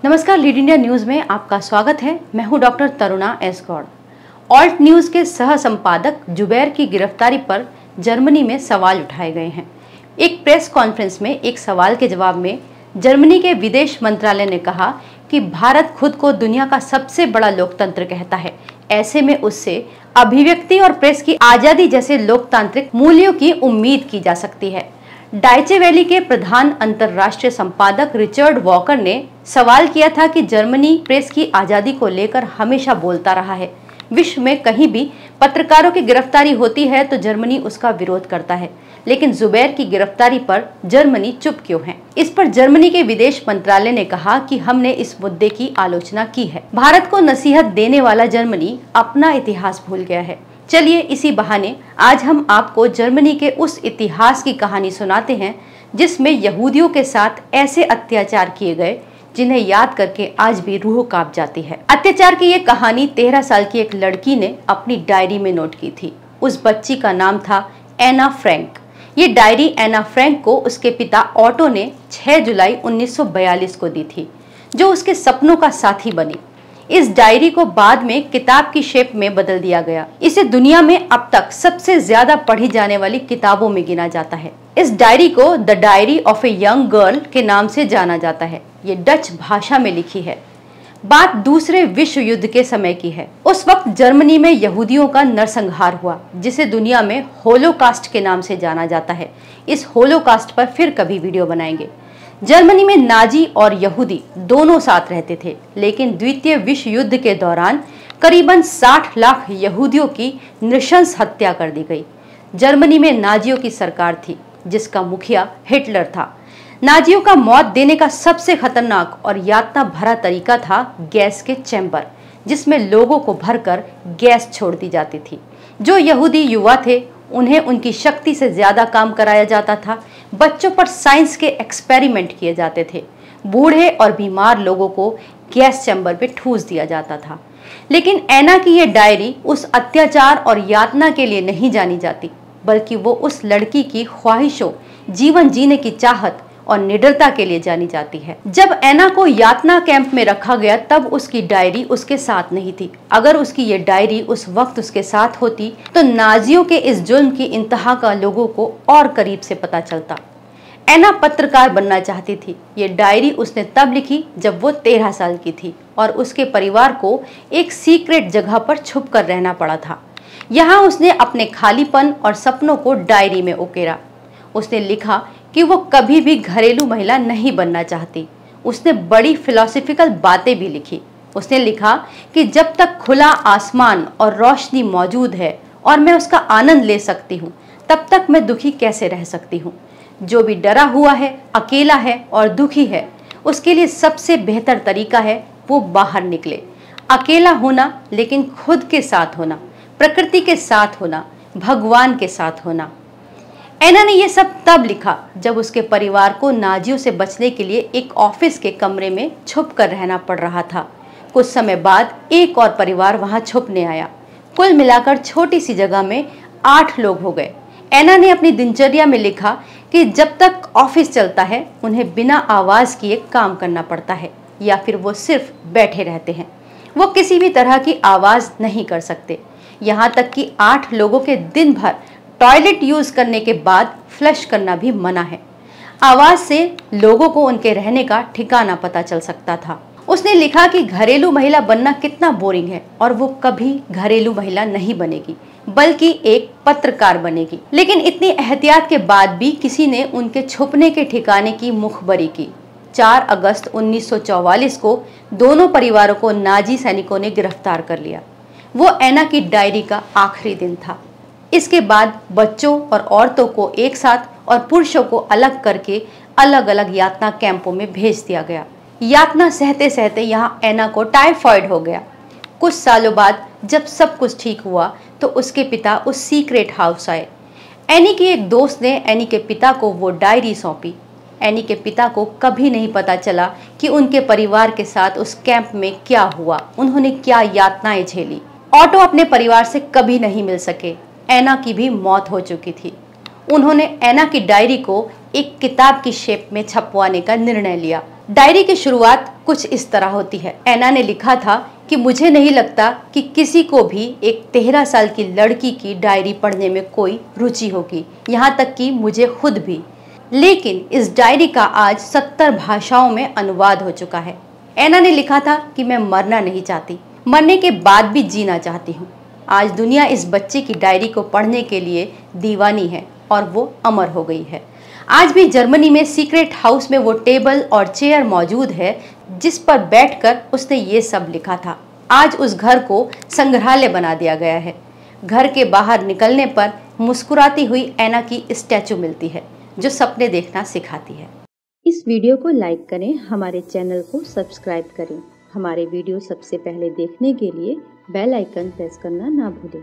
नमस्कार, lead India news में आपका स्वागत है। मैं हूं डॉक्टर तरुणा एस गौड़। ऑल्ट न्यूज के सह संपादक जुबैर की गिरफ्तारी पर जर्मनी में सवाल उठाए गए हैं। एक प्रेस कॉन्फ्रेंस में एक सवाल के जवाब में जर्मनी के विदेश मंत्रालय ने कहा कि भारत खुद को दुनिया का सबसे बड़ा लोकतंत्र कहता है। ऐसे में उससे अभिव्यक्ति और प्रेस की आजादी जैसे लोकतांत्रिक मूल्यों की उम्मीद की जा सकती है। डाइचे वेले के प्रधान अंतर्राष्ट्रीय संपादक रिचर्ड वॉकर ने सवाल किया था कि जर्मनी प्रेस की आजादी को लेकर हमेशा बोलता रहा है। विश्व में कहीं भी पत्रकारों की गिरफ्तारी होती है तो जर्मनी उसका विरोध करता है, लेकिन जुबैर की गिरफ्तारी पर जर्मनी चुप क्यों है? इस पर जर्मनी के विदेश मंत्रालय ने कहा कि हमने इस मुद्दे की आलोचना की है। भारत को नसीहत देने वाला जर्मनी अपना इतिहास भूल गया है। चलिए इसी बहाने आज हम आपको जर्मनी के उस इतिहास की कहानी सुनाते हैं जिसमें यहूदियों के साथ ऐसे अत्याचार किए गए जिन्हें याद करके आज भी रूह कांप जाती है। अत्याचार की ये कहानी 13 साल की एक लड़की ने अपनी डायरी में नोट की थी। उस बच्ची का नाम था एना फ्रैंक। ये डायरी एना फ्रैंक को उसके पिता ऑटो ने 6 जुलाई 1942 को दी थी, जो उसके सपनों का साथी बनी। इस डायरी को बाद में किताब की शेप में बदल दिया गया। इसे दुनिया में अब तक सबसे ज्यादा पढ़ी जाने वाली किताबों में गिना जाता है। इस डायरी को the diary of a young girl के नाम से जाना जाता है। ये डच भाषा में लिखी है। बात दूसरे विश्व युद्ध के समय की है। उस वक्त जर्मनी में यहूदियों का नरसंहार हुआ, जिसे दुनिया में होलोकास्ट के नाम से जाना जाता है। इस होलोकास्ट पर फिर कभी वीडियो बनाएंगे। जर्मनी में नाजी और यहूदी दोनों साथ रहते थे, लेकिन द्वितीय विश्व युद्ध के दौरान करीबन 60 लाख यहूदियों की नृशंस हत्या कर दी गई। जर्मनी में नाजियों की सरकार थी, जिसका मुखिया हिटलर था। नाजियों का मौत देने का सबसे खतरनाक और यातना भरा तरीका था गैस के चैम्बर, जिसमें लोगों को भरकर गैस छोड़ दी जाती थी। जो यहूदी युवा थे उन्हें उनकी शक्ति से ज्यादा काम कराया जाता था। बच्चों पर साइंस के एक्सपेरिमेंट किए जाते थे। बूढ़े और बीमार लोगों को गैस चैम्बर पे ठूस दिया जाता था। लेकिन एना की ये डायरी उस अत्याचार और यातना के लिए नहीं जानी जाती, बल्कि वो उस लड़की की ख्वाहिशों, जीवन जीने की चाहत और निडरता के लिए जानी जाती है। जब एना को यातना कैंप में रखा गया तब उसकी डायरी उसके साथ नहीं थी। अगर उसकी ये डायरी उस वक्त उसके साथ होती तो नाजियों के इस जुल्म की इंतहा का लोगों को और करीब से पता चलता। एना पत्रकार बनना चाहती थी। ये डायरी उसने तब लिखी जब वो 13 साल की थी और उसके परिवार को एक सीक्रेट जगह पर छुप कर रहना पड़ा था। यहाँ उसने अपने खालीपन और सपनों को डायरी में उकेरा। उसने लिखा कि वो कभी भी घरेलू महिला नहीं बनना चाहती। उसने बड़ी फिलॉसफिकल बातें भी लिखी। उसने लिखा कि जब तक खुला आसमान और रोशनी मौजूद है और मैं उसका आनंद ले सकती हूँ, तब तक मैं दुखी कैसे रह सकती हूँ। जो भी डरा हुआ है, अकेला है और दुखी है, उसके लिए सबसे बेहतर तरीका है वो बाहर निकले। अकेला होना, लेकिन खुद के साथ होना, प्रकृति के साथ होना, भगवान के साथ होना। एना ने यह सब तब लिखा जब उसके परिवार को नाजियों से बचने के लिए एक ऑफिस के कमरे में छुप कर रहना पड़ रहा था। कुछ समय बाद एक और परिवार वहां छुपने आया। कुल मिलाकर छोटी सी जगह में 8 लोग हो गए। एना ने अपनी दिनचर्या में लिखा कि जब तक ऑफिस चलता है उन्हें बिना आवाज किए काम करना पड़ता है, या फिर वो सिर्फ बैठे रहते हैं। वो किसी भी तरह की आवाज नहीं कर सकते। यहाँ तक कि 8 लोगों के दिन भर टॉयलेट यूज करने के बाद फ्लश करना भी मना है। आवाज से लोगों को उनके रहने का ठिकाना पता चल सकता था। उसने लिखा कि घरेलू महिला बनना कितना बोरिंग है और वो कभी घरेलू महिला नहीं बनेगी, बल्कि एक पत्रकार बनेगी। लेकिन इतनी एहतियात के बाद भी किसी ने उनके छुपने के ठिकाने की मुखबरी की। 4 अगस्त 1944 को दोनों परिवारों को नाजी सैनिकों ने गिरफ्तार कर लिया। वो एना की डायरी का आखिरी दिन था। इसके बाद बच्चों और औरतों को एक साथ और पुरुषों को अलग करके अलग अलग यातना कैंपों में भेज दिया गया। यातना सहते सहते यहाँ एना को टाइफाइड हो गया। कुछ सालों बाद जब सब कुछ ठीक हुआ तो उसके पिता उस सीक्रेट हाउस आए। एनी की एक दोस्त ने एनी के पिता को वो डायरी सौंपी। एनी के पिता को कभी नहीं पता चला कि उनके परिवार के साथ उस कैंप में क्या हुआ, उन्होंने क्या यातनाएं झेली। ऑटो अपने परिवार से कभी नहीं मिल सके। एना की भी मौत हो चुकी थी। उन्होंने एना की डायरी को एक किताब की शेप में छपवाने का निर्णय लिया, डायरी की शुरुआत कुछ इस तरह होती है। एना ने लिखा था कि मुझे नहीं लगता कि किसी को भी एक 13 साल की लड़की की डायरी पढ़ने में कोई रुचि होगी, यहाँ तक कि मुझे खुद भी। लेकिन इस डायरी का आज 70 भाषाओं में अनुवाद हो चुका है। एना ने लिखा था कि मैं मरना नहीं चाहती, मरने के बाद भी जीना चाहती हूँ। आज दुनिया इस बच्चे की डायरी को पढ़ने के लिए दीवानी है और वो अमर हो गई है। आज भी जर्मनी में सीक्रेट हाउस में वो टेबल और चेयर मौजूद है जिस पर बैठकर उसने ये सब लिखा था। आज उस घर को संग्रहालय बना दिया गया है। घर के बाहर निकलने पर मुस्कुराती हुई एना की स्टैचू मिलती है जो सपने देखना सिखाती है। इस वीडियो को लाइक करें, हमारे चैनल को सब्सक्राइब करें। हमारे वीडियो सबसे पहले देखने के लिए बेल आइकन प्रेस करना ना भूलें।